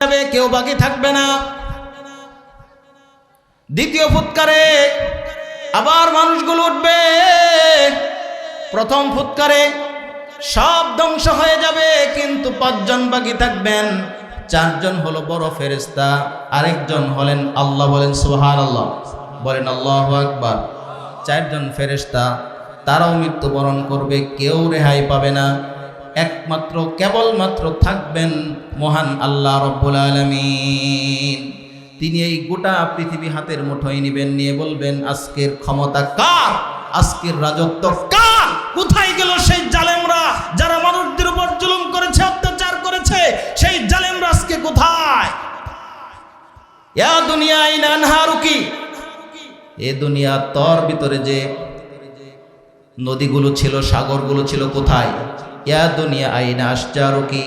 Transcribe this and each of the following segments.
যাবে, কেউ বাকি থাকবে না। দ্বিতীয় ফুৎকারে আবার মানুষগুলো উঠবে। প্রথম ফুৎকারে সব ধ্বংস হয়ে যাবে, কিন্তু 5 জন বাকি থাকবেন। 4 জন হলো বড় ফেরেশতা, আরেকজন হলেন আল্লাহ। বলেন সুবহানাল্লাহ, বলেন আল্লাহু আকবার। 4 জন ফেরেশতা, তারাও মৃত্যুবরণ করবে, কেউ রেহাই পাবে না। একমাত্র কেবলমাত্র থাকবেন মহান আল্লাহ রব্বুল আলামিন। তিনি এই গোটা পৃথিবী হাতের মুঠোয় নেবেন, নিয়ে বলবেন, আজকের ক্ষমতা কার, আজকের রাজত্ব কার? কোথায় গেল সেই জালেমরা যারা মানুষদের উপর জুলুম করেছে, অত্যাচার করেছে? সেই জালেমরা আজকে কোথায়? ইয়া দুনিয়া আইনা আনহারুকি, এ দুনিয়া তোর ভিতরে যে নদীগুলো ছিল, সাগরগুলো ছিল, কোথায়? ইয়া দুনিয়া আইনা আশজারুকি,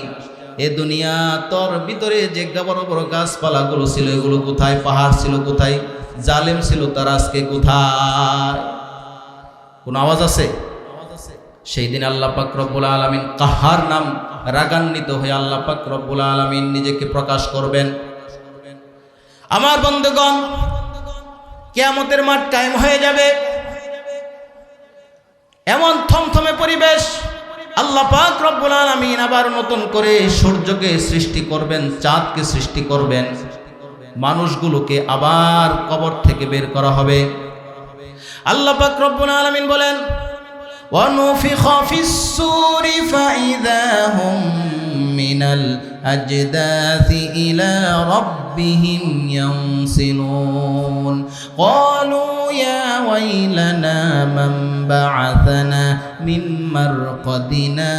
এ দুনিয়া তোর ভিতরে যে বড় বড় গাছপালাগুলো ছিল, এগুলো কোথায়? পাহাড় ছিল কোথায়? জালেম ছিল, তারা আজকে কোথায়? কোন আওয়াজ আছে? সেই দিন আল্লাহ পাক রব্বুল আলামিন কাহার নাম রাগান্বিত হয়ে আল্লাহ পাক রব্বুল আলামিন নিজেকে প্রকাশ করবেন। আমার বন্ধুগণ, কিয়ামতের মাঠ কায়েম হয়ে যাবে। এমন থমথমে পরিবেশ, আল্লাহ পাক রব্বুল আলামিন আবার নতুন করে সূর্যকে সৃষ্টি করবেন, চাঁদকে সৃষ্টি করবেন, মানুষগুলোকে আবার কবর থেকে বের করা হবে। আল্লাহ পাক রব্বুল আলামিন বলেন, وَنُفِخَ فِي الصُّورِ فَإِذَا هُمْ مِنَ الْأَجْدَاثِ إِلَى رَبِّهِمْ يَنْسِلُونَ قَالُوا يَا وَيْلَنَا مَنْ بَعَثَنَا مِنْ مَرْقَدِنَا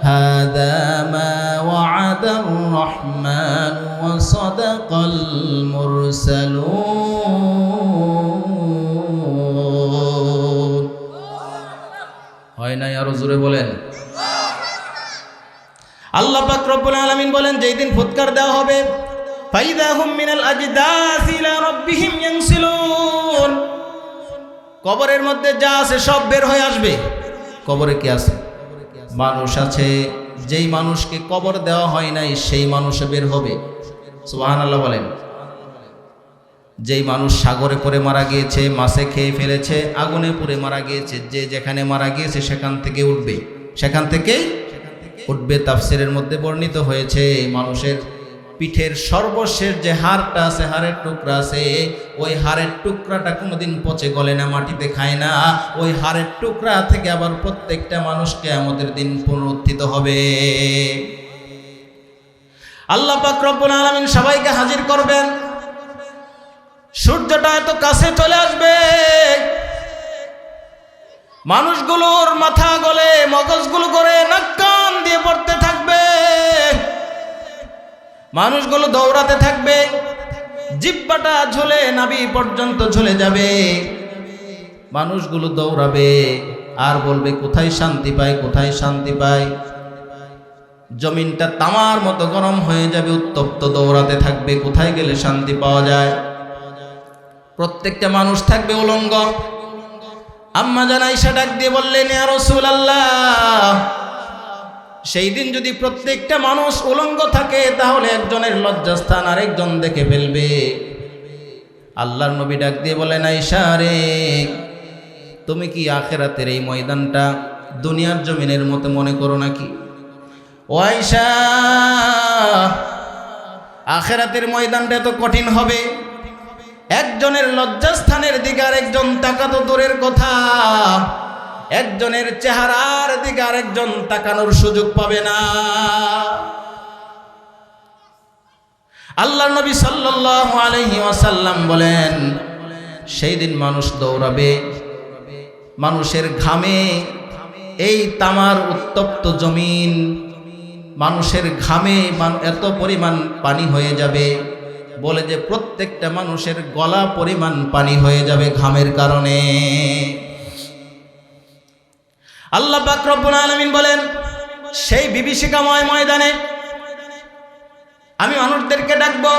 هَذَا مَا وَعَدَ الرَّحْمَنُ وَصَدَقَ الْمُرْسَلُونَ। হয় না? আরো জোরে বলেন। আল্লাহ পাক রব্বুল আলামিন বলেন, যেই দিন ফুৎকার দেওয়া হবে, ফাইদা হুম মিনাল আজদাসি ইলা রাব্বিহিম ইয়ানসিলুন, কবরের মধ্যে যা আছে সব বের হয়ে আসবে। কবরে কি আছে? মানুষ আছে। যেই মানুষকে কবর দেওয়া হয় নাই, সেই মানুষ বের হবে। সুবহানাল্লাহ বলেন। যেই মানুষ সাগরে পড়ে মারা গিয়েছে, মাছে খেয়ে ফেলেছে, আগুনে পুড়ে মারা গিয়েছে, যে যেখানে মারা গিয়েছে সেখান থেকে উঠবে, সেখান থেকেই উঠবে। তাফসিরের মধ্যে বর্ণিত হয়েছে, মানুষের পিঠের সর্বশেষ যে হাড়টা আছে, হাড়ের টুকরা আছে, ওই হাড়ের টুকরাটা কোনোদিন পচে গলে না, মাটিতে খায় না। ওই হাড়ের টুকরা থেকে আবার প্রত্যেকটা মানুষকে আমাদের দিন পুনরুত্থিত হবে। আল্লাহ পাক রব্বুল আলামিন সবাইকে হাজির করবেন। সূর্যটা এত কাছে চলে আসবে, মানুষগুলোর মাথা গলে, মগজগুলো করে নাক কান দিয়ে পড়তে থাকবে, মানুষগুলো দৌড়াতে থাকবে, জিহ্বাটা ঝুলে নাভি পর্যন্ত ঝুলে যাবে। মানুষগুলো দৌড়াবে আর বলবে, কোথায় শান্তি পাই, কোথায় শান্তি পাই। জমিনটা তামার মতো গরম হয়ে যাবে, উত্তপ্ত, দৌড়াতে থাকবে, কোথায় গেলে শান্তি পাওয়া যায়। প্রত্যেকটা মানুষ থাকবে উলঙ্গ। আম্মা জান আয়েশা ডাক দিয়ে বললেন, ইয়া রাসূলুল্লাহ, সেই দিন যদি প্রত্যেকটা মানুষ উলঙ্গ থাকে, তাহলে একজনের লজ্জাস্থান আরেকজন দেখে ফেলবে। আল্লাহর নবী ডাক দিয়ে বলেন, আয়েশা রে, তুমি কি আখিরাতের এই ময়দানটা দুনিয়ার জমিনের মতো মনে করো নাকি? ও আয়েশা, আখিরাতের ময়দানটা এত কঠিন হবে, একজনের লজ্জাস্থানের দিকে আরেকজন তাকাতো দূরের কথা, একজনের চেহারার দিকে আরেকজন তাকানোর সুযোগ পাবে না। আল্লাহর নবী সাল্লাল্লাহু আলাইহি ওয়াসাল্লাম বলেন, সেই দিন মানুষ দৌড়াবে, মানুষের ঘামে এই তামার উত্তপ্ত জমিন, মানুষের ঘামে এত পরিমাণ পানি হয়ে যাবে, বলে যে প্রত্যেকটা মানুষের গলা পরিমাণ পানি হয়ে যাবে ঘামের কারণে। আল্লাহ পাক রব্বুল আলামিন বলেন, সেই বিভীষিকাময় ময়দানে আমি মানুষদেরকে ডাকবো,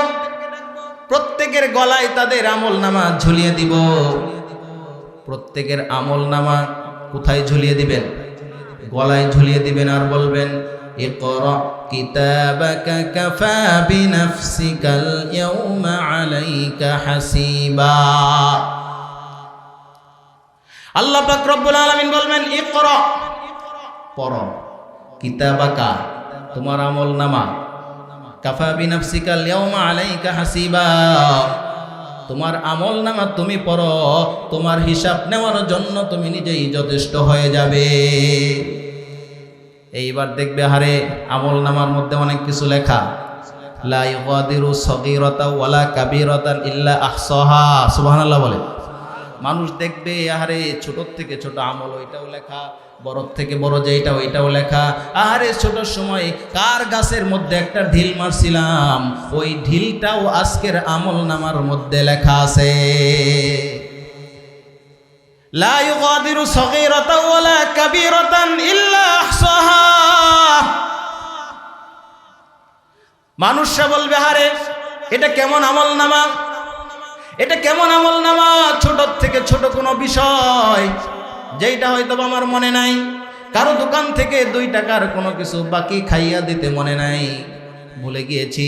প্রত্যেকের গলায় তাদের আমলনামা ঝুলিয়ে দিব। প্রত্যেকের আমলনামা কোথায় ঝুলিয়ে দিবেন? গলায় ঝুলিয়ে দিবেন, আর বলবেন, ইকরা কিতাবাকা কাফা বিনাফসিকাল ইয়াউমা আলাইকা হাসিবা। আল্লাহ পাক রব্বুল আলামিন বলবেন ইকরা, পড়ো, কিতাবাকা, তোমার আমলনামা, কাফা বিনাফসিকাল ইয়াউমা আলাইকা হাসিবা, তোমার আমলনামা তুমি পড়ো, তোমার হিসাব নেওয়ার জন্য তুমি নিজেই যথেষ্ট হয়ে যাবে। এইবার দেখবে হারে আমলনামার মধ্যে অনেক কিছু লেখা, লা ইউগাদিরু সগীরাতাও ওয়ালা কাবীরাতান ইল্লা আহসাহা, সুবহানাল্লাহ বলে। মানুষ দেখবে আরে ছোট থেকে ছোট আমল ওইটাও লেখা, বড় থেকে বড় যেটা ওইটাও লেখা। আরে ছোট সময় কার গাছের মধ্যে একটা ঢিল মারছিলাম, ওই ঢিলটাও আজকের আমলনামার মধ্যে লেখা আছে। লা ইউগাদিরু সগীরাতাও ওয়ালা কাবীরাতান ইল্লা আহসাহা। মানুষরা বলবে আরে এটা কেমন আমলনামা, এটা কেমন আমলনামা, ছোট থেকে ছোট কোনো বিষয় যেটা হয়তো আমার মনে নাই, কারো দোকান থেকে 2 টাকার কোনো কিছু বাকি খাইয়া দিতে মনে নাই, ভুলে গিয়েছি,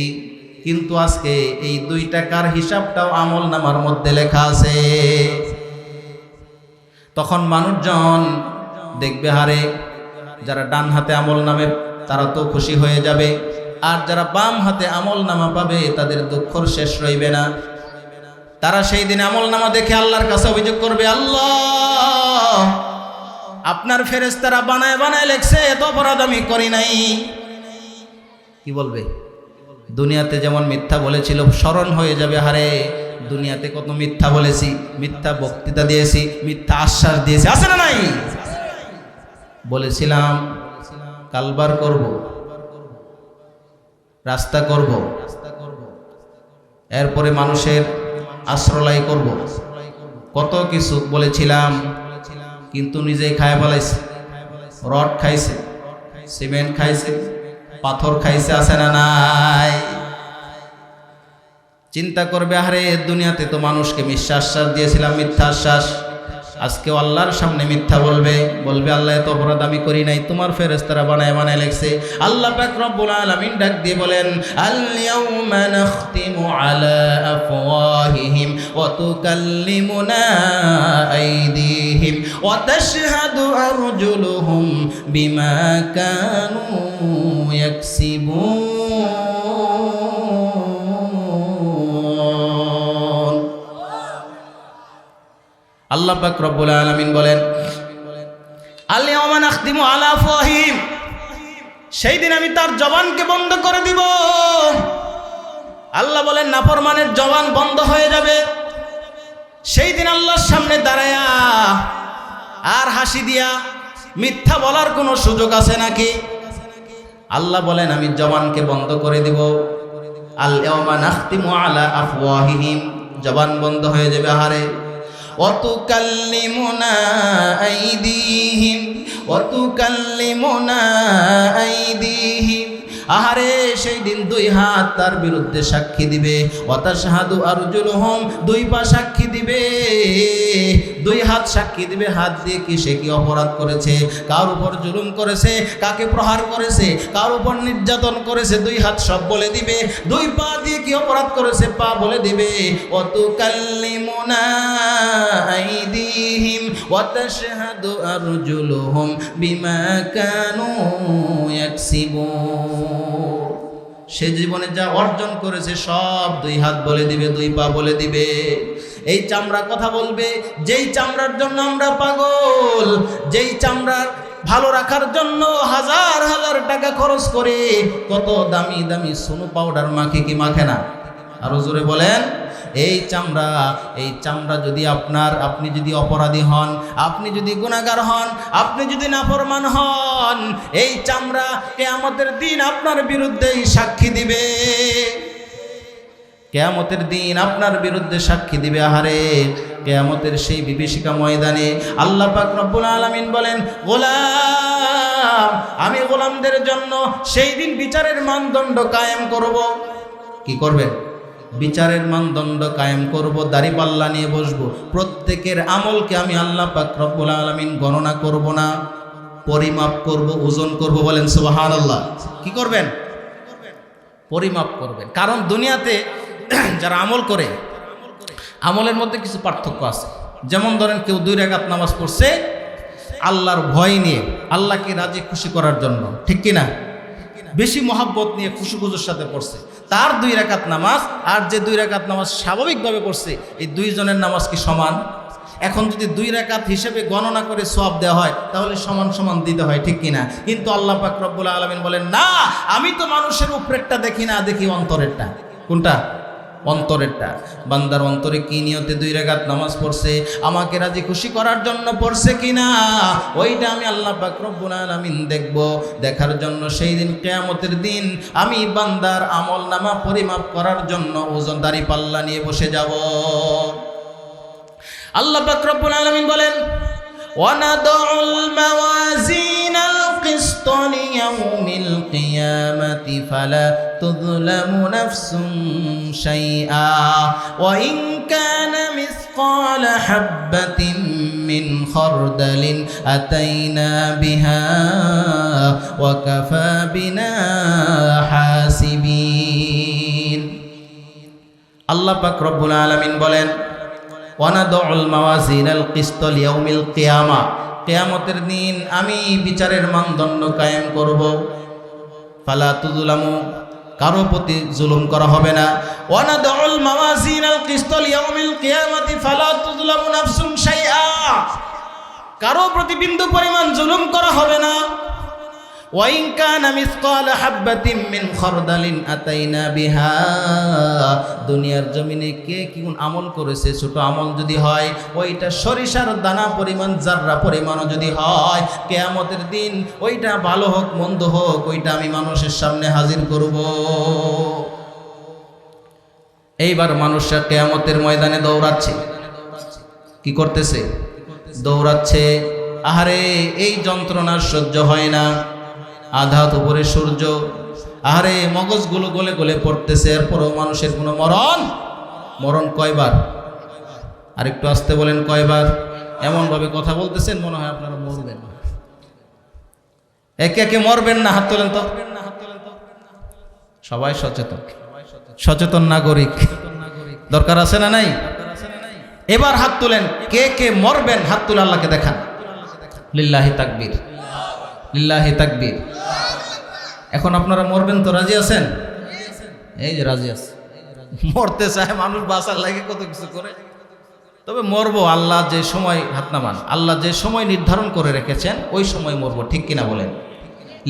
কিন্তু আজকে এই 2 টাকার হিসাবটাও আমলনামার মধ্যে লেখা আছে। তখন মানুষজন দেখবে হারে যারা ডান হাতে আমলনামে তারা তো খুশি হয়ে যাবে, আর যারা বাম হাতে আমলনামা পাবে তাদের দুঃখর শেষ রইবে না। তারা সেই দিন আমলনামা দেখে আল্লাহর কাছে অভিযোগ করবে, আল্লাহ আপনার ফেরেশতারা বানায় বানায় লেখছে, এত অপরাধ আমি করি নাই। কি বলবে? দুনিয়াতে যেমন মিথ্যা বলেছিল স্মরণ হয়ে যাবে, হারে দুনিয়াতে কত মিথ্যা বলেছি, মিথ্যা বক্তৃতা দিয়েছি, মিথ্যা আশ্বাস দিয়েছি, আছে না নাই? বলেছিলাম কালবার করব, রাস্তা করব, এরপরে মানুষের আশ্রয় করব, কত কিছু বলেছিলাম, কিন্তু নিজেই খায় ফেলাইছে। রড খাইছে, সিমেন্ট খাইছে, পাথর খাইছে, আছে না নাই? চিন্তা করবে আরে দুনিয়াতে তো মানুষকে মিথ্যা আশ্বাস দিয়েছিলাম, মিথ্যা আশ্বাস, আজকেও আল্লাহর সামনে মিথ্যা বলবে, আল্লাহ এত অপরাধ আমি করি নাই, তোমার ফেরেশতারা বানায় বানায় লেখছে। আল্লাহ পাক রব্বুল আলামিন ডাক দিয়ে বলেন, আল ইয়াউমা নাখতিমু আলা আফওয়াহিহিম ওয়া তুকাল্লিমুনা আইদিহিম ওয়া তাশহাদু আরজুলুহুম বিমা কানু ইয়াকসিবুন। আল্লাহ পাক রব্বুল আলামিন বলেন, আল ইয়াউমা নাখতিমু আলা আফওয়াহিহিম, সেই দিন আমি তার জবানকে বন্ধ করে দিব। আল্লাহ বলেন নাফরমানের জবান বন্ধ হয়ে যাবে। সেই দিন আল্লাহর সামনে দাঁড়ায়া আর হাসি দিয়া মিথ্যা বলার কোনো সুযোগ আছে নাকি? আল্লাহ বলেন আমি জবানকে বন্ধ করে দিব। আল ইয়াউমা নাখতিমু আলা আফওয়াহিহিম, জবান বন্ধ হয়ে যাবে। হারে وتكلمنا أيديهم وتكلمنا أيديهم, আহারে সেই দিন 2 হাত তার বিরুদ্ধে সাক্ষী দিবে। ওয়াতাশহাদু আরজুলুহুম, 2 পা সাক্ষী দিবে, 2 হাত সাক্ষী দিবে। হাত দিয়ে কি সে কি অপরাধ করেছে, কার উপর জুলুম করেছে, কাকে প্রহার করেছে, কার উপর নির্যাতন করেছে, 2 হাত সব বলে দিবে। 2 পা দিয়ে কি অপরাধ করেছে, পা বলে দিবে। ওয়াতুকাল্লিমুনা আইদিহিম ওয়াতাশহাদু আরজুলুহুম বিমা কানু ইয়াকসিবুন, সে জীবনে যা অর্জন করেছে সব 2 হাত বলে দিবে, 2 পা বলে দিবে। এই চামড়া কথা বলবে, যেই চামড়ার জন্য আমরা পাগল, যেই চামড়ার ভালো রাখার জন্য হাজার হাজার টাকা খরচ করে কত দামি দামি সোনু পাউডার মাখে কি মাখে না? আরো জোরে বলেন। এই চামড়া যদি আপনি যদি অপরাধী হন, আপনি যদি গুনাহগার হন, আপনি যদি নাফরমান হন, এই চামড়া কিয়ামতের দিন আপনার বিরুদ্ধেই সাক্ষী দিবে। কিয়ামতের দিন আপনার বিরুদ্ধে সাক্ষী দিবে। আহারে কিয়ামতের সেই বিভীষিকা ময়দানে আল্লাহ পাক রব্বুল আলামিন বলেন, গোলাম আমি গোলামদের জন্য সেই দিন বিচারের মানদণ্ড কায়েম করব। কি করবেন? বিচারের মানদণ্ড কায়েম করব, দাড়িপাল্লা নিয়ে বসবো। প্রত্যেকের আমলকে আমি আল্লাহ পাক রব্বুল আলামিন গণনা করব না, পরিমাপ করব, ওজন করব। বলেন সুবহানাল্লাহ। কি করবেন? পরিমাপ করবেন। কারণ দুনিয়াতে যারা আমল করে, আমলের মধ্যে কিছু পার্থক্য আছে। যেমন ধরেন কেউ 2 রাকাত নামাজ পড়ছে আল্লাহর ভয় নিয়ে, আল্লাহকে রাজি খুশি করার জন্য, ঠিক কিনা? বেশি মহাব্বত নিয়ে খুশুখুজুর সাথে পড়ছে, তার 2 রাকাত নামাজ আর যে 2 রাকাত নামাজ স্বাভাবিকভাবে পড়ছে, এই 2 জনের নামাজ কি সমান? এখন যদি 2 রাকাত হিসেবে গণনা করে সওয়াব দেওয়া হয় তাহলে সমান সমান দিতে হয়, ঠিক কিনা? কিন্তু আল্লাহ পাক রব্বুল আলামিন বলেন না, আমি তো মানুষের উপরেরটা দেখি না, দেখি অন্তরেরটা। কোনটা? অন্তরেরটা। বান্দার অন্তরে কি নিয়তে 2 রাকাত নামাজ পড়ছে, আমাকে রাজি খুশি করার জন্য পড়ছে কিনা, ওইটা আমি আল্লাহ পাক রব্বুল আলামিন দেখব। দেখার জন্য সেই দিন কিয়ামতের দিন আমি বান্দার আমল নামা পরিমাপ করার জন্য ওজনদারি পাল্লা নিয়ে বসে যাব। আল্লাহ পাক রব্বুল আলামিন বলেন ওয়ানাদউল মাওয়াজিনাল কিসত লিয়াউমিল কিয়ামাতি ফালা তুযলামু নাফসুন শাইআ ওয়া ইন কানা মিসকালা হাববাতিন মিন খারদালিন আতাইনা বিহা ওয়া কাফা বিনা হাসিবিন। আল্লাহ পাক রব্বুল আলামিন বলেন ওয়ানাদউল মাওয়াজিনাল কিসত লিয়াউমিল কিয়ামা, কিয়ামতের দিন আমি বিচারের মানদণ্ড কায়েম করব। ফালা তুযলামু, কারো প্রতি জুলুম করা হবে না। ওয়ানাদউল মাওয়াজিনাল কিসত লিয়াউমিল কিয়ামাতি ফালা তুযলামু নাফসুন শাইআ, কারো প্রতি বিন্দু পরিমাণ জুলুম করা হবে না। ওয়া ইন কানা মিসকালা হাববাতিন মিন খারদালিন আতাইনা বিহা, দুনিয়ার জমিনে কে কি আমল করেছে, ছোট আমল যদি হয়, ওইটা সরিষার দানা পরিমাণ, জাররা পরিমাণও যদি হয়, কিয়ামতের দিন ওইটা ভালো হোক মন্দ হোক, ওইটা আমি মানুষের সামনে হাজির করব। এইবার মানুষরা কিয়ামতের ময়দানে দৌড়াচ্ছে। কি করতেছে? দৌড়াচ্ছে। আহারে এই যন্ত্রণা সহ্য হয় না, আধাত উপরে সূর্য, আরে মগজগুলো গলে গলে পড়তেছে, এরপরও মানুষের কোনো মরণ কয়বার? আর একটু আসতে বলেন, কয়বার? এমনভাবে কথা বলতেছেন মনে হয় আপনারা মরবেন। একে একে মরবেন না, হাত তোলেন তো। সবাই সচেতন, সচেতন নাগরিক দরকার আছে না নাই? এবার হাত তোলেন, কে কে মরবেন হাত তুলে আল্লাহকে দেখান। লিল্লাহি তাকবীর, লিল্লাহি তাকবীর। এখন আপনারা মরবেন তো রাজি আছেন? এই যে রাজি আছে। মরতে চায় মানুষ, বাঁচার লাগে কত কিছু করে, তবে মরবো। আল্লাহ যে সময়, হাত নামান, আল্লাহ যে সময় নির্ধারণ করে রেখেছেন ওই সময় মরবো, ঠিক কিনা বলেন?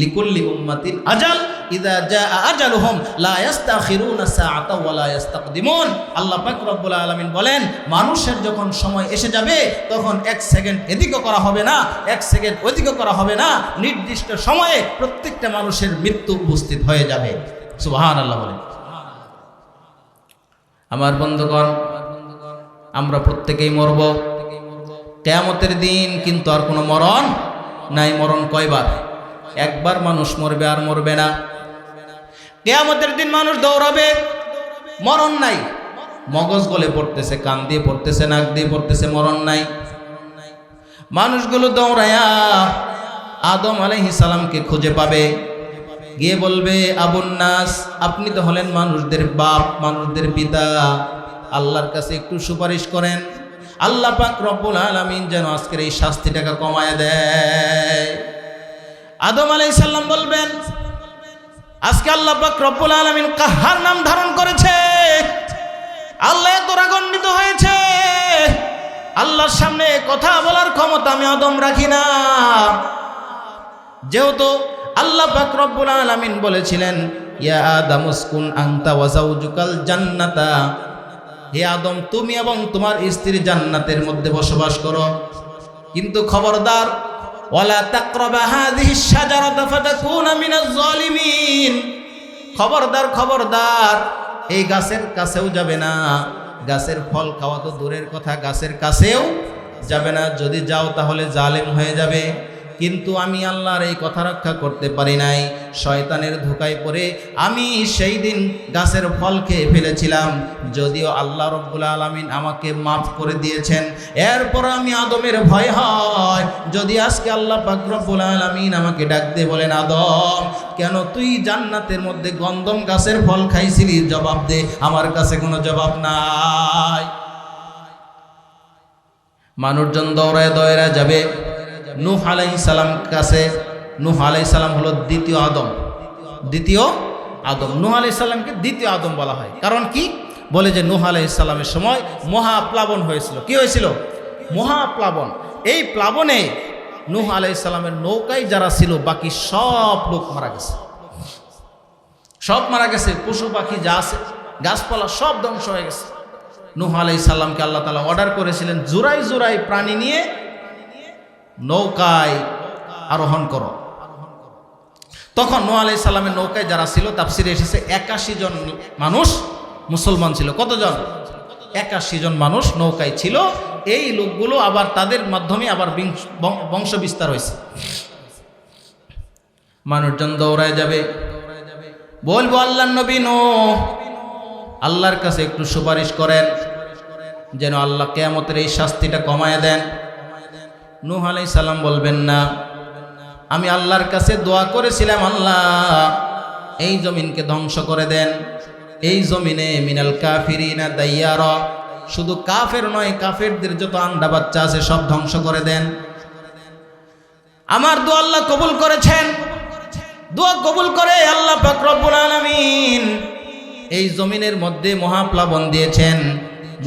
লিকুল্লি উম্মাতিন আজাল ইযা জাআ আজালুহুম লা ইস্তাখিরুনা সাআতা ওয়া লা ইস্তাকদিমুন। আল্লাহ পাক রব্বুল আলামিন বলেন, মানুষের যখন সময় এসে যাবে তখন 1 সেকেন্ড এদিকে করা হবে না, 1 সেকেন্ড ওদিকে করা হবে না, নির্দিষ্ট সময়ে প্রত্যেকটা মানুষের মৃত্যু উপস্থিত হয়ে যাবে। সুবহানাল্লাহ বলেন। আমার বন্ধুগণ, আমরা প্রত্যেকেই মরব কিয়ামতের দিন, কিন্তু আর কোনো মরণ নাই। মরণ কয়বার? একবার মানুষ মরবে, আর মরবে না। কিয়ামতের দিন মানুষ দৌড়াবে, মরণ নাই। মগজ গলে পড়তেছে, কান দিয়ে পড়তেছে, নাক দিয়ে পড়তেছে, মরণ নাই। মানুষগুলো দৌড়ায়া আদম আলাইহিস সালামকে খুঁজে পাবে, গিয়ে বলবে, আবুন নাস, আপনি তো হলেন মানুষদের বাপ, মানুষদের পিতা, আল্লাহর কাছে একটু সুপারিশ করেন, আল্লাহ পাক রব্বুল আলামিন যেন আজকের এই শাস্তিটাকে কমায় দেয়। আদম আলাইহিস সালাম বলবেন, আজকে আল্লাহ পাক রব্বুল আলামিন কাহার নাম ধারণ করেছে, আল্লাহ এত রাগান্বিত হয়েছে, আল্লাহর সামনে কথা বলার ক্ষমতা আমি আদম রাখি না। যেহেতু আল্লাহ পাক রব্বুল আলামিন বলেছিলেন, ইয়া আদম উসকুন আনতা ওয়া যাওজুকাল জান্নাতা, হে আদম তুমি এবং তোমার স্ত্রী জান্নাতের মধ্যে বসবাস করো, কিন্তু খবরদার ওয়ালা তাকরাবা হাযিহিশ শাজারাতা ফাতাকুনা মিনাজ জালিমিন, খবরদার খবরদার এই গাছের কাছেও যাবে না, গাছের ফল খাওয়া তো দূরের কথা, গাছের কাছেও যাবে না, যদি যাও তাহলে জালেম হয়ে যাবে। কিন্তু আমি আল্লাহর এই কথা রক্ষা করতে পারি নাই। শয়তানের ধোঁকায় পড়ে আমি সেই দিন গাছের ফল খেয়ে ফেলেছিলাম। যদিও আল্লাহ রব্বুল আলামিন আমাকে মাফ করে দিয়েছেন, এরপর আমি আদমের ভয় হয় যদি আজকে আল্লাহ পাক রব্বুল আলামিন আমাকে ডাক দিয়ে বলেন, আদম কেন তুই জান্নাতের মধ্যে গন্ধম গাছের ফল খাইছিলি, জবাব দে। আমার কাছে কোনো জবাব নাই। মানুষজন দৌড়ায় দৌড়ায় যাবে নূহ আলাইহিস সালাম কাছে। নূহ আলাইহিস সালাম হলো দ্বিতীয় আদম। নূহ আলাইহিস সালামকে দ্বিতীয় আদম বলা হয়। কারণ কি বলে যে নূহ আলাইহিস সালামের সময় মহাপ্লাবন হয়েছিল। কি হয়েছিল? মহাপ্লাবন। এই প্লাবনে নূহ আলাইহিস সালামের নৌকায় যারা ছিল বাকি সব লোক মারা গেছে, সব মারা গেছে। পশু পাখি যা আছে গাছপালা সব ধ্বংস হয়ে গেছে। নূহ আলাইহিস সালামকে আল্লাহ তাআলা অর্ডার করেছিলেন জোড়ায় জোড়ায় প্রাণী নিয়ে নৌকায় আরোহণ করো। তখন নূহ আলাইহিস সালামের নৌকায় যারা ছিল তাফসিরে এসেছে 81 জন মানুষ মুসলমান ছিল। কতজন? 81 জন মানুষ নৌকায় ছিল। এই লোকগুলো আবার তাদের মাধ্যমে আবার বংশ বিস্তার হয়েছে। মানুষজন দৌড়ায় যাবে, বলবো আল্লাহর নবী নূহ আল্লাহর কাছে একটু সুপারিশ করেন যেন আল্লাহ কিয়ামতের এই শাস্তিটা কমায় দেন। নূহ আলাইহিস সালাম বলবেন না, আমি আল্লাহর কাছে দোয়া করেছিলাম আল্লাহ এই জমিনকে ধ্বংস করে দেন। এই জমিনে মিনাল কাফিরিনা দাইয়ারা, শুধু কাফের নয় কাফেরদের যত আন্ডা বাচ্চা আছে সব ধ্বংস করে দেন। আমার দোয়া আল্লাহ কবুল করেছেন। দোয়া কবুল করে আল্লাহ পাক রব্বুল আলামিন এই জমিনের মধ্যে মহাপ্লাবন দিয়েছেন।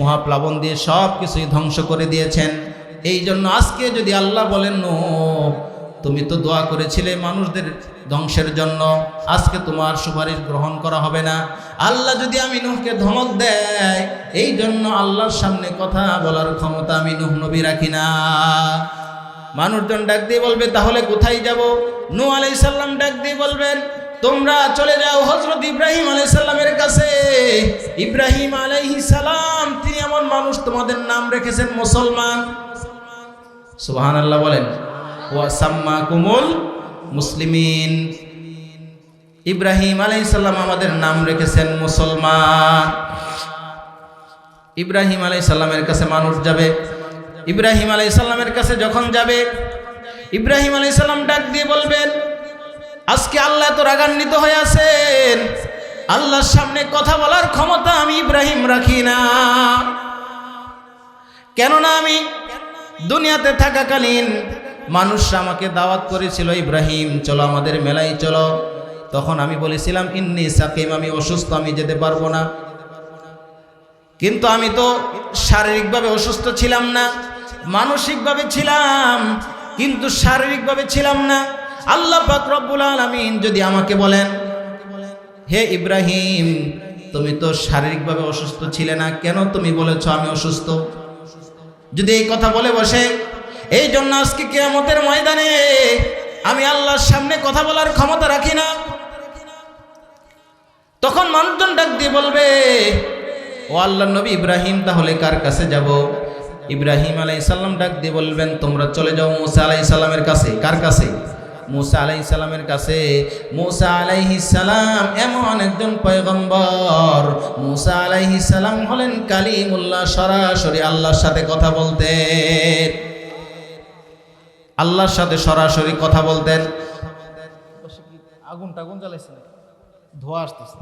মহাপ্লাবন দিয়ে সব কিছুই ধ্বংস করে দিয়েছেন। এই জন্য আজকে যদি আল্লাহ বলেন নূহ তুমি তো দোয়া করেছিলে মানুষদের ধ্বংসের জন্য, আজকে তোমার সুপারিশ গ্রহণ করা হবে না। আল্লাহ যদি আমি নূহকে ধমক দেয়, এই জন্য আল্লাহর সামনে কথা বলার ক্ষমতা আমি নূহ নবী রাখি না। মানুষজন ডাক দিয়ে বলবে তাহলে কোথায় যাব? নূহ আলাইহিস সালাম ডাক দিয়ে বলবেন তোমরা চলে যাও হযরত ইব্রাহিম আলাইহিস সালামের কাছে। ইব্রাহিম আলাইহিস সালাম তিনি এমন মানুষ, তোমাদের নাম রেখেছেন মুসলমান। সুবহানাল্লাহ বলেন। ওয়া সাম্মাকুমুল মুসলিমিন। ইব্রাহিম আলাইহিস সালাম আমাদের নাম রেখেছেন মুসলমান। ইব্রাহিম আলাইহিস সালামের কাছে মানুষ যাবে। ইব্রাহিম আলাইহিস সালামের কাছে যখন যাবে, ইব্রাহিম আলাইহিস সালাম ডাক দিয়ে বলবেন আজকে আল্লাহ তো রাগান্বিত হয়ে আছেন, আল্লাহর সামনে কথা বলার ক্ষমতা আমি ইব্রাহিম রাখি না। কেননা আমি দুনিয়াতে থাকাকালীন মানুষরা আমাকে দাওয়াত করেছিল, ইব্রাহিম চলো আমাদের মেলায় চলো। তখন আমি বলেছিলাম ইন্নী সাকিম, আমি অসুস্থ, আমি যেতে পারবো না। কিন্তু আমি তো শারীরিকভাবে অসুস্থ ছিলাম না, মানসিকভাবে ছিলাম, কিন্তু শারীরিকভাবে ছিলাম না। আল্লাহ পাক রব্বুল আলামিন যদি আমাকে বলেন হে ইব্রাহিম তুমি তো শারীরিকভাবে অসুস্থ ছিলে না, কেন তুমি বলেছো আমি অসুস্থ? যদি এই কথা বলে বসে, এই জন্য আজকে কিয়ামতের ময়দানে আমি আল্লাহর সামনে কথা বলার ক্ষমতা রাখি না। তখন মানুষজন ডাক দিয়ে বলবে ও আল্লাহর নবী ইব্রাহিম তাহলে কার কাছে যাব? ইব্রাহিম আলাইহিস সালাম ডাক দিয়ে বলবেন তোমরা চলে যাও মুসা আলাইহিস সালামের কাছে। কার কাছে? মুসা আলাইহিস সালামের কাছে। মুসা আলাইহিস সালাম এমন একজন পয়গম্বর, মুসা আলাইহিস সালাম হলেন কালিমুল্লাহ, সরাসরি আল্লাহর সাথে কথা বলতেন। আল্লাহর সাথে সরাসরি কথা বলতেন। আগুন টাগুন জ্বালাইছে, ধোঁয়া আসতেছে,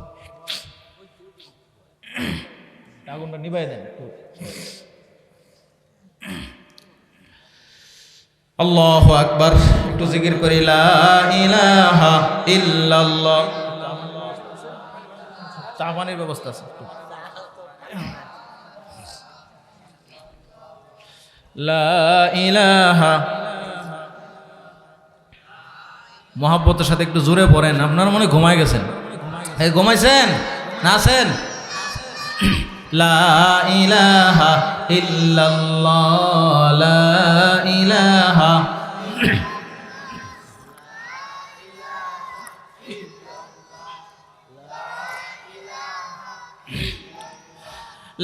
আগুনটা নিভাই দেন। আল্লাহু আকবার। একটু জিকির করি লা ইলাহা ইল্লাল্লাহ। চা পানির ব্যবস্থা আছে। লা ইলাহা। মহাব্বতের সাথে একটু জোরে পড়েন, আপনারা মনে ঘুমায় গেছেন। এই ঘুমাইছেন না আছেন? লা ইলাহা ইল্লাল্লাহ, লা ইলাহা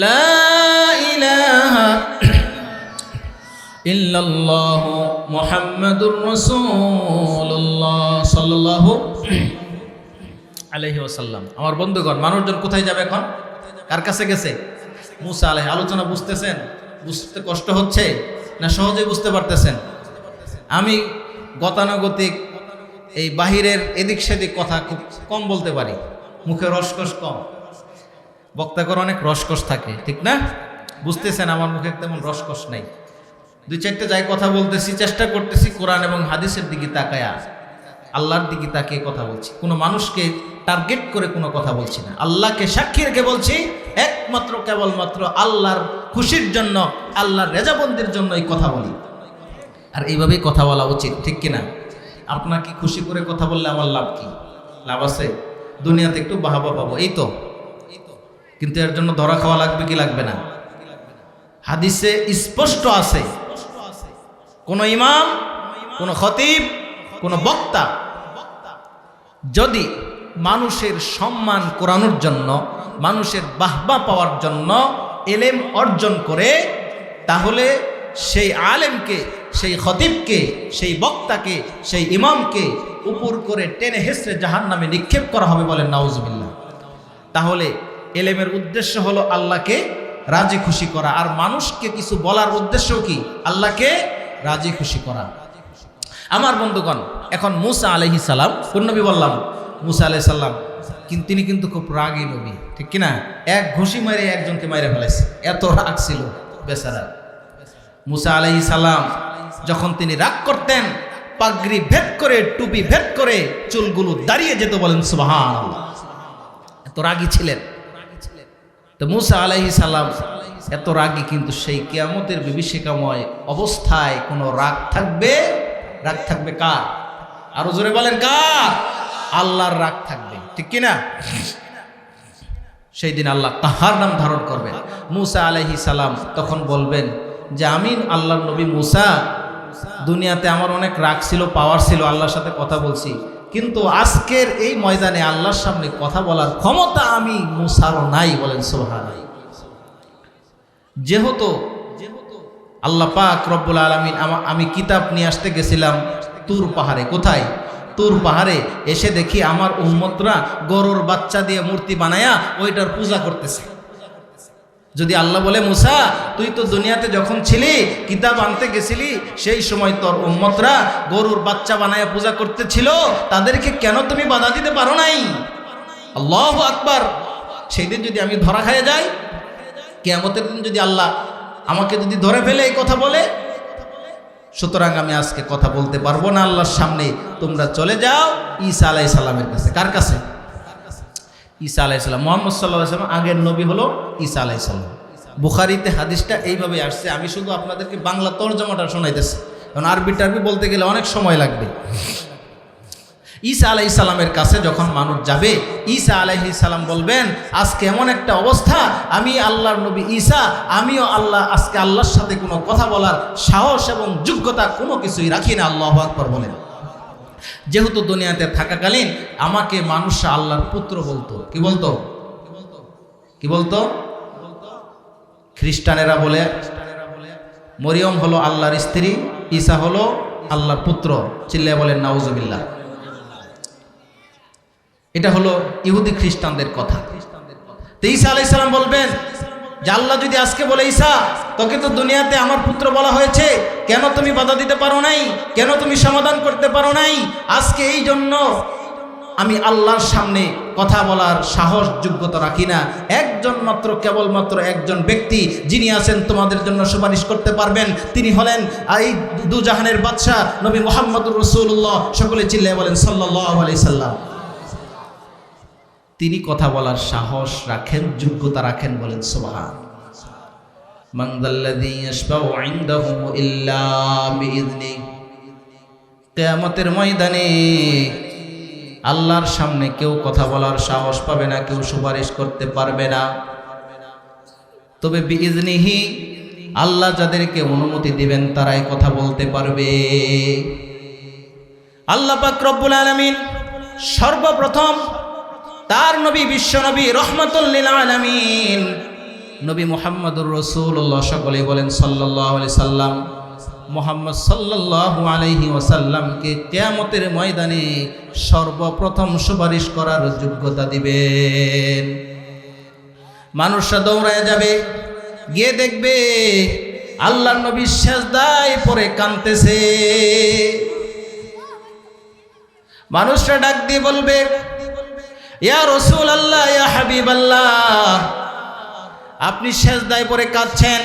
লা ইলাহা ইল্লাল্লাহু মুহাম্মাদুর রাসূলুল্লাহ সাল্লাল্লাহু আলাইহি ওয়াসাল্লাম। আমার বন্ধুগণ, মানুষজন কোথায় যাবে এখন? কার কাছে গেছে? মুসা আলাইহিস। আলোচনা বুঝতেছেন? বুঝতে কষ্ট হচ্ছে না সহজেই বুঝতে পারতেছেন? আমি গতানুগতিক এই বাহিরের এদিক সেদিক কথা খুব কম বলতে পারি, মুখে রসকস কম, বক্তাকর অনেক রসকস থাকে, ঠিক না? বুঝতেছেন আমার মুখে তেমন রসকস নেই। দুই চারটে যাই কথা বলতেছি, চেষ্টা করতেছি কোরআন এবং হাদিসের দিকে তাকায়া, আল্লাহর দিকে তাকিয়ে কথা বলছি। কোনো মানুষকে টার্গেট করে কোনো কথা বলছি না, আল্লাহকে সাক্ষী রেখে বলছি, একমাত্র কেবলমাত্র আল্লাহর খুশির জন্য, আল্লাহর রেজাবন্দির জন্য এই কথা বলি। আর এইভাবেই কথা বলা উচিত, ঠিক কিনা? আপনাকে খুশি করে কথা বললে আমার লাভ কি? লাভ আছে? দুনিয়াতে একটু বাহাবা পাবো, এই তো। কিন্তু এর জন্য ধরা খাওয়া লাগবে কি লাগবে না? হাদিসে স্পষ্ট আছে, কোন ইমাম, কোন খতিব, কোন বক্তা যদি মানুষের সম্মান করানোর জন্য, মানুষের বাহবা পাওয়ার জন্য এলেম অর্জন করে, তাহলে সেই আলেমকে, সেই খতিবকে, সেই বক্তাকে, সেই ইমামকে উপর করে টেনে হেসড়ে জাহান্নামে নিক্ষেপ করা হবে, বলেন নাউজুবিল্লাহ। তাহলে এলেমের উদ্দেশ্য হলো আল্লাহকে রাজি খুশি করা, আর মানুষকে কিছু বলার উদ্দেশ্য কি? আল্লাহকে রাজি খুশি করা। আমার বন্ধুগণ, এখন মুসা আলাইহিস সালাম, কোন নবী বললাম? মুসা আলাইহিস সালাম। কিন্তু তিনি কিন্তু খুব রাগী নবী, ঠিক কিনা? এক ঘুষি মেরে একজনকে মেরে ফেলেছে, এত রাগ ছিল বেচারা। মুসা আলাইহিস সালাম যখন তিনি রাগ করতেন, পাগড়ি ভেদ করে, টুপি ভেদ করে চুলগুলো দাঁড়িয়ে যেত, বলেন সুবহানাল্লাহ। এত রাগী ছিলেন। তো মুসা আলাইহিস সালাম এত রাগী, কিন্তু সেই কিয়ামতের বিভীষিকাময় অবস্থায় কোনো রাগ থাকবে? রাগ থাকবে কার? আরো জোরে বলেন কার? আল্লাহর রাগ থাকবে, ঠিক কিনা? সেই দিন আল্লাহ কাহার নাম ধারণ করবেন। মুসা আলাইহিস সালাম তখন বলবেন যে আমি আল্লাহর নবী মুসা, দুনিয়াতে আমার অনেক রাগ ছিল, পাওয়ার ছিল, আল্লাহর সাথে কথা বলছি, কিন্তু আজকের এই ময়দানে আল্লাহর সামনে কথা বলার ক্ষমতা আমি মুসারও নাই, বলেন সুবহানাল্লাহ। যেহেতু আল্লাহ পাক রব্বুল আলামিন, আমি কিতাব নিয়ে আসতে গেছিলাম তুর পাহাড়ে। কোথায়? তুর পাহাড়ে। এসে দেখি আমার উম্মতরা গরুর বাচ্চা দিয়ে মূর্তি বানায়া ওইটার পূজা করতেছে। যদি আল্লাহ বলে, মুসা তুই তো দুনিয়াতে যখন ছিলি, কিতাব আনতে গেছিলি, সেই সময় তোর উম্মতরা গরুর বাচ্চা বানায়া পূজা করতেছিল, তাদেরকে কেন তুমি বাধা দিতে পারো নাই? আল্লাহু আকবার। সেই দিন যদি আমি ধরা খাইয়ে যাই, কিয়ামতের দিন যদি আল্লাহ আমাকে যদি ধরে ফেলে এই কথা বলে, সুতরাং আমি আজকে কথা বলতে পারবো না আল্লাহর সামনে। তোমরা চলে যাও ঈসা আলাইহিস সালামের কাছে। কার কাছে? ঈসা আলাইহিস সালাম। মুহাম্মদ সাল্লাল্লাহু আলাইহি ওয়াসাল্লাম আগের নবী হলো ঈসা আলাইহিস সালাম। বুখারীতে হাদিসটা এইভাবে আসছে। আমি শুধু আপনাদেরকে বাংলা তরজমাটা শোনাইতেছি, কারণ আরবি টারবি বলতে গেলে অনেক সময় লাগবে। ঈসা আলাইহিস সালামের কাছে যখন মানুষ যাবে, ঈসা আলাইহিস সালাম বলবেন, আজকে এমন একটা অবস্থা, আমি আল্লাহর নবী ঈসা, আমিও আল্লাহ, আজকে আল্লাহর সাথে কোনো কথা বলার সাহস এবং যোগ্যতা কোনো কিছুই রাখি না। আল্লাহু আকবার বলেন। যেহেতু দুনিয়াতে থাকাকালীন আমাকে মানুষ আল্লাহর পুত্র বলতো। কি বলতো? কি বলতো? খ্রিস্টানেরা বলে মরিয়ম হলো আল্লাহর স্ত্রী, ঈসা হলো আল্লাহর পুত্র। চিল্লায় বলেন নাউজুবিল্লাহ। এটা হলো ইহুদি খ্রিস্টানদের কথা। তো ঈসা আলাইহিস সালাম বলবেন যে আল্লাহ যদি আজকে বলে, ঈসা তোকে তো দুনিয়াতে আমার পুত্র বলা হয়েছে, কেন তুমি বাধা দিতে পারো নাই? কেন তুমি সমাধান করতে পারো নাই? আজকে এই জন্য আমি আল্লাহর সামনে কথা বলার সাহস যোগ্যতা রাখি না। একজন মাত্র, কেবলমাত্র একজন ব্যক্তি যিনি আছেন তোমাদের জন্য সুপারিশ করতে পারবেন, তিনি হলেন এই দুজাহানের বাদশা নবী মুহাম্মদুর রাসূলুল্লাহ। সকলে চিল্লায়ে বলেন সাল্লাল্লাহু আলাইহি সাল্লাম। তিনি কথা বলার সাহস রাখেন, যোগ্যতা রাখেন, বলেন সুবহান। মান যাল্লাযী ইয়াশফাউ ইনদাহু ইল্লা বিইذনি। কিয়ামতের ময়দানে আল্লাহর সামনে কেউ কথা বলার সাহস পাবে না, কেউ সুপারিশ করতে পারবে না, তবে বিইذনিহি, আল্লাহ যাদেরকে অনুমতি দিবেন তারাই কথা বলতে পারবে। আল্লাহ পাক রব্বুল আলামিন সর্বপ্রথম তার নবী, বিশ্ব নবী, রহমাতুল লিল আলামিন নবী মুহাম্মদুর রাসূলুল্লাহ, সকলেই বলেন সাল্লাল্লাহু আলাইহি সাল্লাম, মুহাম্মদ সাল্লাল্লাহু আলাইহি ওয়াসাল্লামকে কিয়ামতের ময়দানে সর্বপ্রথম সুপারিশ করার যোগ্যতা দিবেন। মানুষরা দৌড়ায় যাবে, গিয়ে দেখবে আল্লাহর নবী সিজদায় পড়ে কাঁদতেছে। মানুষরা ডাক দিয়ে বলবে, ইয়া রাসূলুল্লাহ, ইয়া হাবিবাল্লাহ, আপনি সিজদায় পড়ে কাঁদছেন।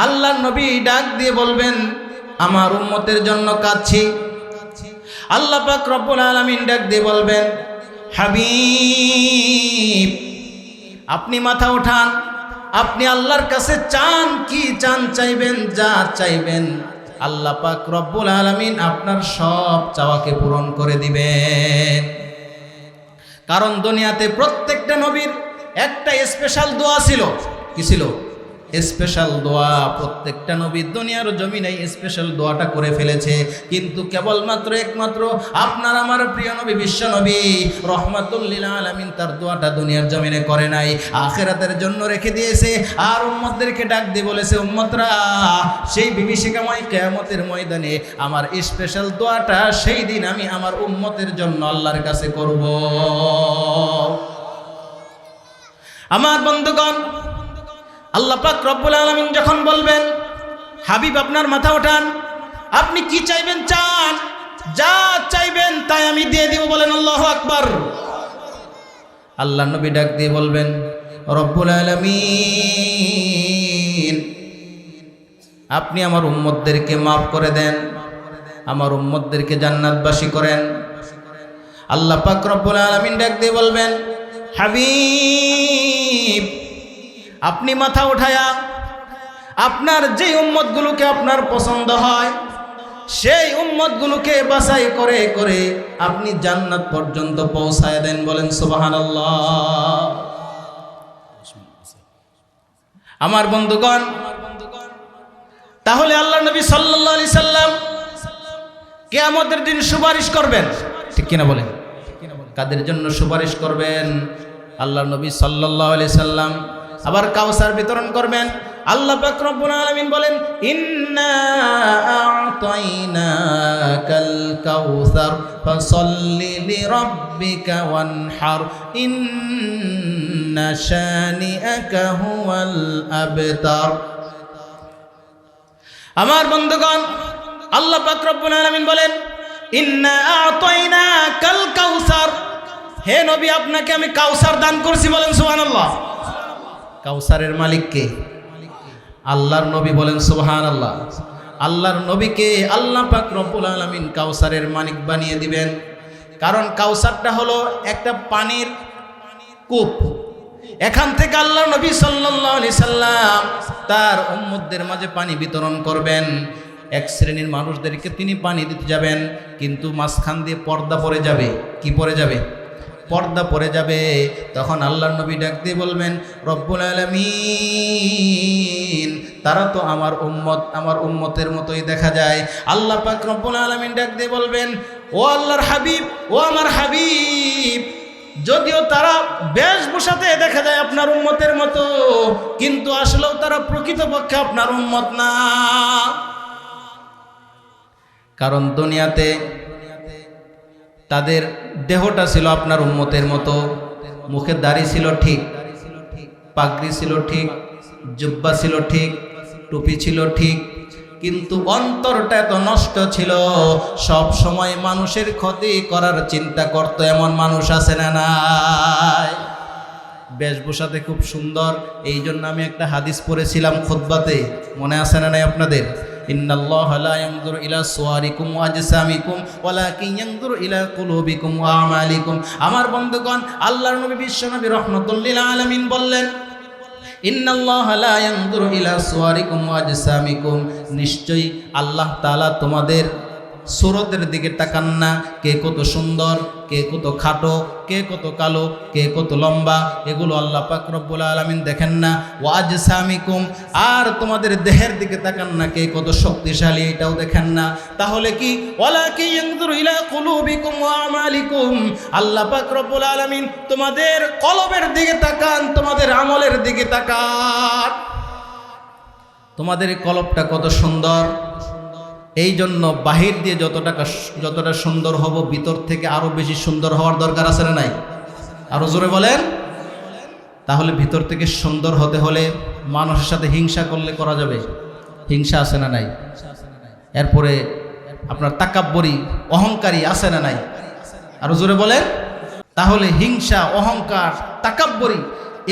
আল্লাহর নবী ডাক দিয়ে বলবেন, আমার উম্মতের জন্য কাঁদছি। আল্লাহ পাক রব্বুল আলামিন ডাক দিয়ে বলবেন, হাবিব, আপনি মাথা উঠান, আপনি আল্লাহর কাছে চান কি চান, চাইবেন যা চাইবেন আল্লাহ পাক রব্বুল আলামিন আপনার সব চাওয়াকে পূরণ করে দিবেন। কারণ দুনিয়াতে প্রত্যেকটা নবীর একটা স্পেশাল দোয়া ছিল। কি ছিল? স্পেশাল দোয়া। প্রত্যেকটা নবী দুনিয়ার জমিনে স্পেশাল দোয়াটা করে ফেলেছে, কিন্তু কেবলমাত্র একমাত্র আপনার আমার প্রিয় নবী বিশ্ব নবী রহমাতুল লিল আলামিন তার দোয়াটা দুনিয়ার জমিনে করে নাই, আখিরাতের জন্য রেখে দিয়েছে। আর উম্মতদেরকে ডাক দিয়ে বলেছে, উম্মতরা, সেই বিভীষিকাময় কিয়ামতের ময়দানে আমার স্পেশাল দোয়াটা সেই দিন আমি আমার উম্মতের জন্য আল্লাহর কাছে করব। আমার বন্ধুগণ, আল্লাহ পাক রব্বুল আলামিন যখন বলবেন, হাবিব আপনার মাথা ওঠান, আপনি কি চাইবেন চান, যা চাইবেন তাই আমি দিয়ে দিব, বলেন আল্লাহু আকবার। আল্লাহ নবী ডাক দিয়ে বলবেন, রব্বুল আলামিন, আপনি আমার উম্মতদেরকে মাফ করে দেন, আমার উম্মতদেরকে জান্নাতবাসী করেন। আল্লাহ পাক রব্বুল আলামিন ডাক দিয়ে বলবেন, হাবিব, আপনি মাথা উঠায়া আপনার যে উম্মতগুলোকে আপনার পছন্দ হয় সেই উম্মতগুলোকে বাছাই করে করে আপনি জান্নাত পর্যন্ত পৌঁছায় দেন, বলেন সুবহানাল্লাহ। আমার বন্ধুগণ, তাহলে আল্লাহ নবী সাল্লাল্লাহু আলাইহি সাল্লাম কিয়ামতের দিন সুপারিশ করবেন, ঠিক কিনা বলেন? কাদের জন্য সুপারিশ করবেন? আল্লাহ নবী সাল্লাল্লাহু আলাইহি সাল্লাম আবার কাউসার বিতরণ করবেন। আল্লাহ পাক রব্বুল আলামিন বলেন, ইন্না আ'তাইনাকাল কাউসার ফাসাল্লি লিরাব্বিকা ওয়ানহার ইন্না শানিআকা হুয়াল আবতার। আমার বন্ধুগণ, আল্লাহ পাক রব্বুল আলামিন বলেন, ইন্না আ'তাইনাকাল কাউসার, হে নবী আপনাকে আমি কাউসার দান করছি, বলেন সুবহানাল্লাহ। কাউসারের মালিক কে? আল্লাহর নবী, বলেন সুবহানাল্লাহ। আল্লাহর নবীকে আল্লাহ পাক রব্বুল আলামিন কাউসারের মালিক বানিয়ে দিবেন। কারণ কাউসারটা হলো একটা পানির কূপ। এখান থেকে আল্লাহর নবী সাল্লাল্লাহু আলাইহি সাল্লাম তার উম্মতদের মাঝে পানি বিতরণ করবেন। এক শ্রেণীর মানুষদেরকে তিনি পানি দিতে যাবেন, কিন্তু মাঝখান দিয়ে পর্দা পড়ে যাবে। কি পড়ে যাবে? পর্দা পড়ে যাবে। তখন আল্লাহর নবী ডাক দিয়ে বলবেন, রব্বুল আলামিন, তারা তো আমার উম্মত, আমার উম্মতের মতোই দেখা যায়। আল্লাহ পাক রব্বুল আলামিন ডাক দিয়ে বলবেন, ও আল্লাহর হাবিব, ও আমার হাবিব, যদিও তারা বেশভূষাতে দেখা যায় আপনার উম্মতের মতো, কিন্তু আসলেও তারা প্রকৃতপক্ষে আপনার উম্মত না। কারণ দুনিয়াতে তাদের দেহটা ছিল আপনার উম্মতের মতো, মুখে দাড়ি ছিল ঠিক, পাগড়ি ছিল ঠিক, জুব্বা ছিল ঠিক, টুপি ছিল ঠিক, কিন্তু অন্তরটা এত নষ্ট ছিল, সব সময় মানুষের ক্ষতি করার চিন্তা করতো। এমন মানুষ আছে না নাই? বেশভূষাতে খুব সুন্দর, এই জন্য আমি একটা হাদিস পড়েছিলাম খুতবাতে, মনে আছে না নাই আপনাদের? ইন্নাল্লাহা লা ইয়ানজুরু ইলা সুওয়ারিকুম ওয়া আজসামিকুম ওয়ালাকিন ইয়ানজুরু ইলা কুলুবিকুম ওয়া আমালিকুম। আমার বন্ধুগণ, আল্লাহর নবী বিশ্বনবী রাহমাতুল লিল আলামিন বললেন, ইন্নাল্লাহা লা ইয়ানজুরু ইলা সুওয়ারিকুম ওয়া আজসামিকুম, নিশ্চয়ই আল্লাহ তাআলা তোমাদের সুরতের দিকে তাকান না, কে কত সুন্দর, কে কত খাটো, কে কত কালো, কে কত লম্বা, এগুলো আল্লাহ পাক রব্বুল আলামিন দেখেন না। ওয়া আজসামিকুম, আর তোমাদের দেহের দিকে তাকান না, কে কত শক্তিশালী, এটাও দেখেন না। তাহলে কি? ওয়ালাকিন ইয়ানজুরু ইলা কুলুবিকুম ওয়া আমালিকুম, আল্লাহ পাক রব্বুল আলামিন তোমাদের কলবের দিকে তাকান, তোমাদের আমলের দিকে তাকান। তোমাদের এই কলবটা কত সুন্দর, এই জন্য বাহির দিয়ে যতটা সুন্দর হব, ভিতর থেকে আরো বেশি সুন্দর হওয়ার দরকার আছে না নাই? আরো জোরে বলেন। তাহলে ভিতর থেকে সুন্দর হতে হলে মানুষের সাথে হিংসা করলে করা যাবে? হিংসা আছে না নাই? এরপরে আপনার তাকাব্বরি, অহংকারী আছে না নাই? আরো জোরে বলেন। তাহলে হিংসা, অহংকার, তাকাব্বরি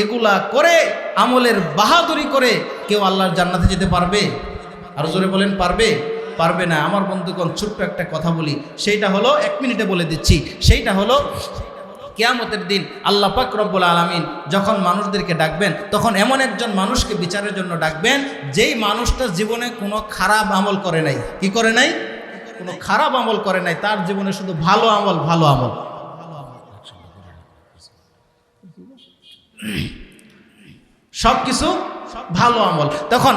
এগুলা করে আমলের বাহাদুরি করে কেউ আল্লাহর জান্নাতে যেতে পারবে? আরো জোরে বলেন, পারবে? পারবে না। আমার বন্ধুগণ, ছোট্ট একটা কথা বলি, সেইটা হলো 1 মিনিটে বলে দিচ্ছি। সেইটা হলো কিয়ামতের দিন আল্লাহ পাক রব্বুল আলামিন যখন মানুষদেরকে ডাকবেন, তখন এমন একজন মানুষকে বিচারের জন্য ডাকবেন যেই মানুষটা জীবনে কোনো খারাপ আমল করে নাই। কি করে নাই? কোনো খারাপ আমল করে নাই, তার জীবনে শুধু ভালো আমল, ভালো আমল, সবকিছু ভালো আমল। তখন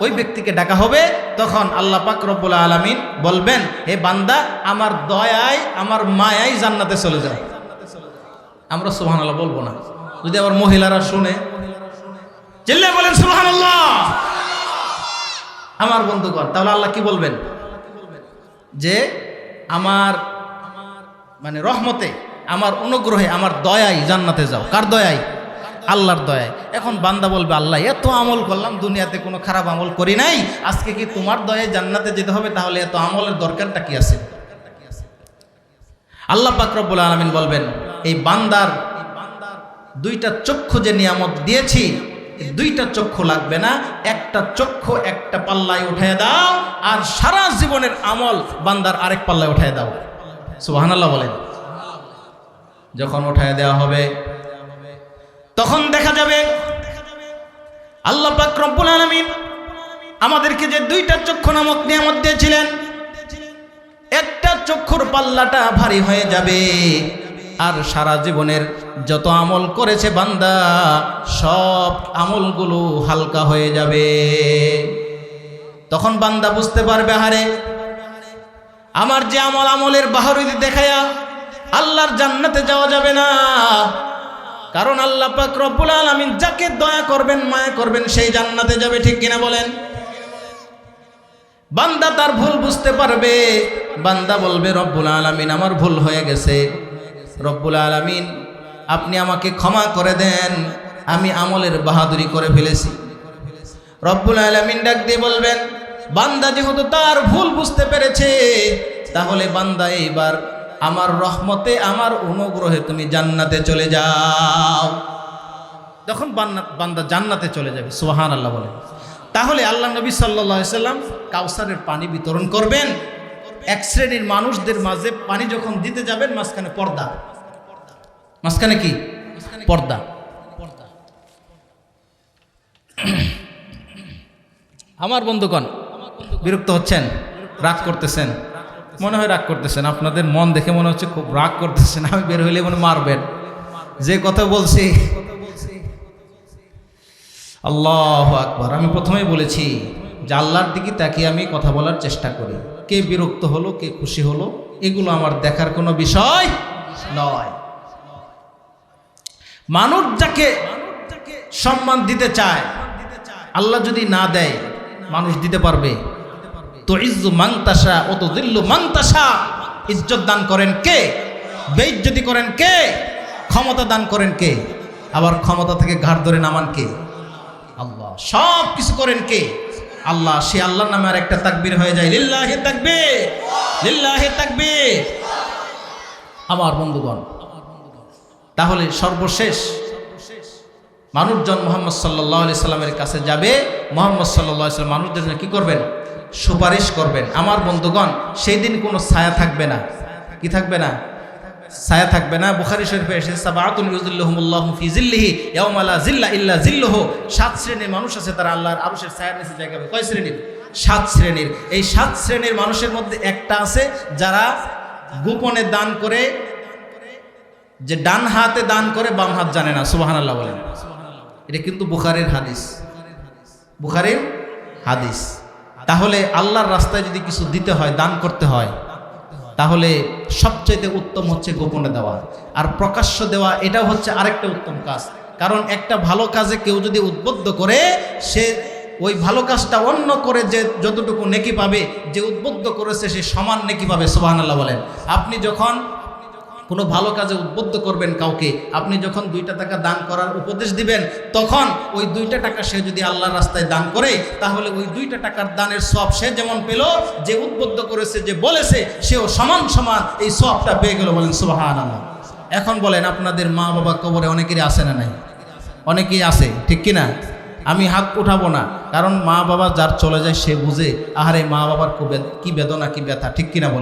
ওই ব্যক্তিকে ডাকা হবে, তখন আল্লাহ পাক রব্বুল আলামিন বলবেন, হে বান্দা, আমার দয়ায়, আমার মায়ায় জান্নাতে চলে যাও। আমরা সুবহানাল্লাহ বলবো না, যদি আবার মহিলারা শুনে চিল্লায় বলেন সুবহানাল্লাহ। আমার বন্ধুগণ, তাহলে আল্লাহ কি বলবেন? যে আমার মানে রহমতে, আমার অনুগ্রহে, আমার দয়ায় জান্নাতে যাও। কার দয়ায়? আল্লাহর দয়ায়। এখন বান্দা বলবে, আল্লাহ এত আমল করলাম, দুনিয়াতে কোনো খারাপ আমল করি নাই, আজকে কি তোমার দয়ায় জান্নাতে যেতে হবে? তাহলে এত আমলের দরকারটা কি আছে? আল্লাহ পাক রব্বুল আলামিন বলবেন, এই বান্দার 2টা চক্ষু যে নিয়ামত দিয়েছি, 2টা চক্ষু লাগবে না, একটা চক্ষু একটা পাল্লায় উঠায় দাও, আর সারা জীবনের আমল বান্দার আরেক পাল্লায় উঠায় দাও। সুবহানাল্লাহ বলেন। যখন উঠায় দেওয়া হবে, তখন দেখা যাবে আল্লাহ পাক রব্বুল আলামিন আমাদেরকে যে 2টা চক্ষু নামক নিয়ামত দিয়েছিলেন, একটা চক্ষুর পাল্লাটা ভারী হয়ে যাবে, আর সারা জীবনের যত আমল করেছে বান্দা, সব আমলগুলো হালকা হয়ে যাবে। তখন বান্দা বুঝতে পারবে, হারে আমার যে আমল, আমলের বাহাদুরি দেখায়া আল্লাহর জান্নাতে যাওয়া যাবে না। কারণ আল্লাহ পাক রব্বুল আলামিন যাকে দয়া করবেন, মায়া করবেন, সেই জান্নাতে যাবে। ঠিক কিনা বলেন? বান্দা তার ভুল বুঝতে পারবে, বান্দা বলবে, রব্বুল আলামিন আমার ভুল হয়ে গেছে, রব্বুল আলামিন আপনি আমাকে ক্ষমা করে দেন, আমি আমলের বাহাদুরি করে ফেলেছি। রব্বুল আলামিন ডাক দিয়ে বলবেন, বান্দা যেহেতু তার ভুল বুঝতে পেরেছে, তাহলে বান্দা এইবার আমার রহমতে, আমার অনুগ্রহে তুমি জান্নাতে চলে যাও। তখন বান্দা জান্নাতে চলে যাবে। সুবহানাল্লাহ বলেন। তাহলে আল্লাহ নবী সাল্লাল্লাহু আলাইহি সাল্লাম কাউসারের পানি বিতরণ করবেন। 1 শ্রেণীর মানুষদের মাঝে পানি যখন দিতে যাবেন, মাঝখানে পর্দা। মাঝখানে কি? পর্দা। আমার বন্ধুগণ, বিরক্ত হচ্ছেন, রাগ করতেছেন, মনে হয় রাগ করতেছেন, আপনাদের মন দেখে মনে হচ্ছে খুব রাগ করতেছেন, আমি বের হইলে মনে মারবেন। যে কথা বলছি, আল্লাহু আকবার। আমি প্রথমেই বলেছি যে আল্লাহর দিকে তাকিয়ে আমি কথা বলার চেষ্টা করি। কে বিরক্ত হলো, কে খুশি হলো, এগুলো আমার দেখার কোনো বিষয় নয়। মানুষ যাকে সম্মান দিতে চায়, আল্লাহ যদি না দেয়, মানুষ দিতে পারবে? তো ইজ্জু মান তাশা ও তো দিল্লু মান তাশা। ইজ্জত দান করেন কে? বেইজ্জতি করেন কে? ক্ষমতা দান করেন কে? আবার ক্ষমতা থেকে ঘাড় ধরে নামান কে? আল্লাহ। সব কিছু করেন কে? আল্লাহ। সে আল্লাহর নামে আর একটা তাকবীর হয়ে যায়, লিল্লাহি তাকবীর, লিল্লাহি তাকবীর। আমার বন্ধুগণ, তাহলে সর্বশেষ মানুষজন মুহাম্মদ সাল্লাল্লাহু আলাইহি সাল্লামের কাছে যাবে। মুহাম্মদ সাল্লাল্লাহু আলাইহি সাল্লাম মানুষদের জন্য কি করবেন? সুপারিশ করবেন। আমার বন্ধুগণ, সেই দিন কোনো ছায়া থাকবে না। কি থাকবে না? ছায়া থাকবে না। বুখারী শরীফে এসেছে, সাবাতুন ইউযিল্লুহুমুল্লাহু ফি জিল্লিহি ইয়াওমা লা জিল্লা ইল্লা জিল্লুহু। 7 শ্রেণীর মানুষ আছে, তারা আল্লাহর আরশের ছায়ার নিচে জায়গা পাবে। কয় শ্রেণীর? 7 শ্রেণীর। এই 7 শ্রেণীর মানুষের মধ্যে একটা আছে যারা গোপনে দান করে, যে ডান হাতে দান করে, বাম হাত জানে না। সুবহানাল্লাহ বলেন। এটা কিন্তু বুখারীর হাদিস, বুখারীর হাদিস। তাহলে আল্লাহর রাস্তায় যদি কিছু দিতে হয়, দান করতে হয়, তাহলে সবচেয়ে উত্তম হচ্ছে গোপনে দেওয়া। আর প্রকাশ্য দেওয়া, এটাও হচ্ছে আরেকটা উত্তম কাজ। কারণ একটা ভালো কাজে কেউ যদি উদ্বুদ্ধ করে, সে ওই ভালো কাজটা অন্য করে যে যতটুকু নেকি পাবে, যে উদ্বুদ্ধ করেছে সে সমান নেকি পাবে। সুবহানাল্লাহ বলেন। আপনি যখন কোনো ভালো কাজে উদ্বুদ্ধ করবেন কাউকে, আপনি যখন 2টা টাকা দান করার উপদেশ দিবেন, তখন ওই 2টা টাকা সে যদি আল্লাহর রাস্তায় দান করে, তাহলে ওই 2টা টাকার দানের সওয়াব সে যেমন পেল, যে উদ্বুদ্ধ করেছে, যে বলেছে, সেও সমান সমান এই সওয়াবটা পেয়ে গেল। বলেন সুবহানাল্লাহ। এখন বলেন, আপনাদের মা বাবা কবরে অনেকেরই আছে না নাই? অনেকেই আছে, ঠিক কিনা? আমি হাত উঠাবো না, কারণ মা বাবা যার চলে যায় সে বুঝে আহারে মা বাবার কি বেদনা, কি ব্যথা, ঠিক কিনা বলেন?